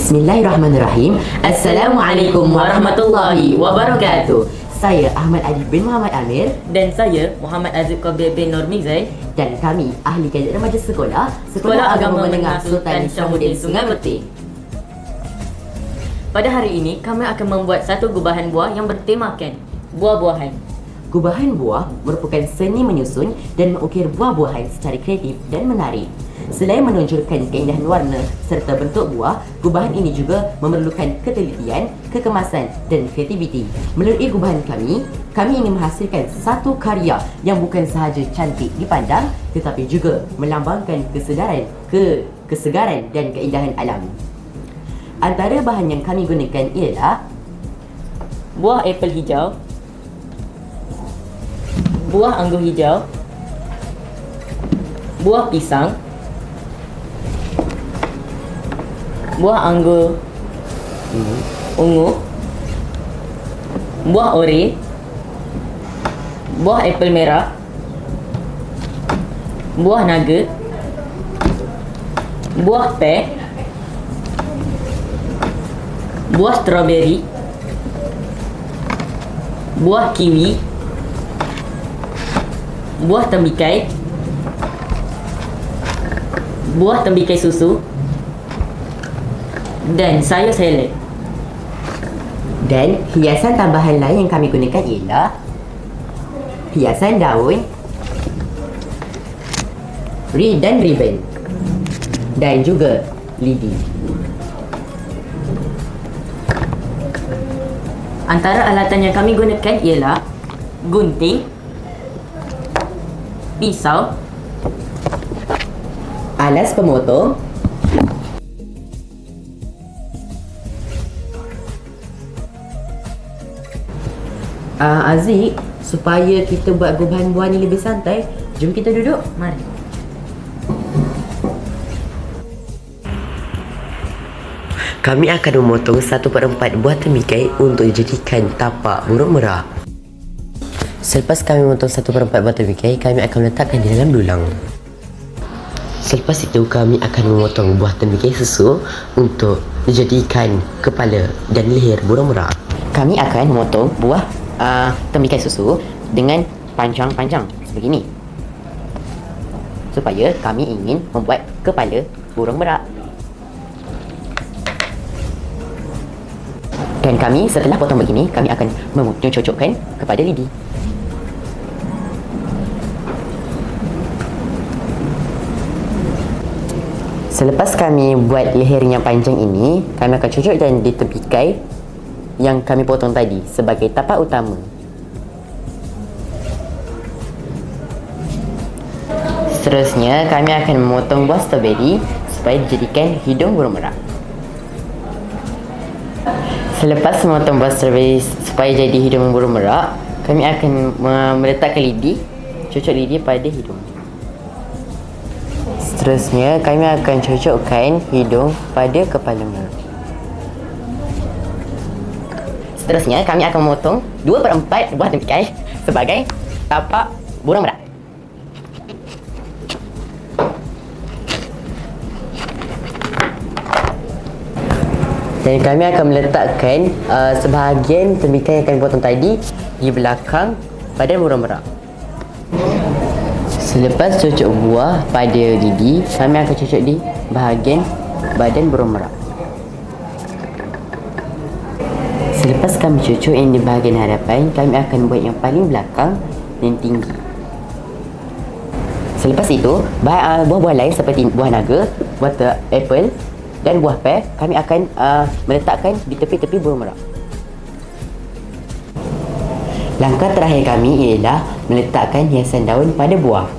Bismillahirrahmanirrahim. Assalamualaikum warahmatullahi wabarakatuh. Saya Ahmad Adi bin Muhammad Amir Dan saya Muhammad Azib Kabir bin Nur Mizan. dan kami ahli kajian remaja Sekolah Agama Menengah Sultan Hishamuddin Sungai Betih. Pada hari ini kami akan membuat satu gubahan buah yang bertemakan buah-buahan. Gubahan buah merupakan seni menyusun dan mengukir buah-buahan secara kreatif dan menarik. Selain menonjolkan keindahan warna serta bentuk buah, gubahan ini juga memerlukan ketelitian, kekemasan dan kreativiti. Melalui gubahan kami ingin menghasilkan satu karya yang bukan sahaja cantik dipandang tetapi juga melambangkan kesegaran dan keindahan alam. Antara bahan yang kami gunakan ialah Buah apel hijau, buah anggur hijau, buah pisang, buah anggur ungu, buah ore, buah apel merah, buah naga, buah pear, buah strawberry, buah kiwi, buah tembikai, buah tembikai susu dan sayur salad. dan hiasan tambahan lain yang kami gunakan ialah hiasan daun, dan ribbon dan juga lidi. Antara alatan yang kami gunakan ialah gunting, pisau, Alas pemotong, Aziz, supaya kita buat gubahan buah ni lebih santai, jom kita duduk. mari. Kami akan memotong 1/4 buah tembikai untuk dijadikan tapak burung merah. Selepas kami memotong 1/4 buah tembikai, kami akan meletakkan di dalam dulang. Selepas itu, kami akan memotong buah tembikai susu untuk dijadikan kepala dan leher burung merah. Kami akan memotong buah tembikai susu dengan panjang-panjang sebegini, supaya kami ingin membuat kepala burung merak. Dan kami setelah potong begini, kami akan mencocokkan kepada lidi. Selepas kami buat leher yang panjang ini, kami akan cocokkan di tembikai yang kami potong tadi sebagai tapak utama. Seterusnya, kami akan memotong buah strawberry supaya dijadikan hidung burung merak. Selepas memotong buah strawberry supaya jadi hidung burung merak, kami akan meletakkan lidi, cocok lidi pada hidung. Seterusnya, kami akan cocokkan hidung pada kepala merak. Seterusnya, kami akan memotong 2/4 buah tembikai sebagai tapak burung merak. Dan kami akan meletakkan sebahagian tembikai yang kami potong tadi di belakang badan burung merak. Selepas cocok buah pada lidi, kami akan cocok di bahagian badan burung merak. Selepas kami cocok yang di bahagian hadapan, kami akan buat yang paling belakang dan tinggi. Selepas itu, buah-buah lain seperti buah naga, buah apple dan buah pear, kami akan meletakkan di tepi-tepi burung merak. Langkah terakhir kami ialah meletakkan hiasan daun pada buah.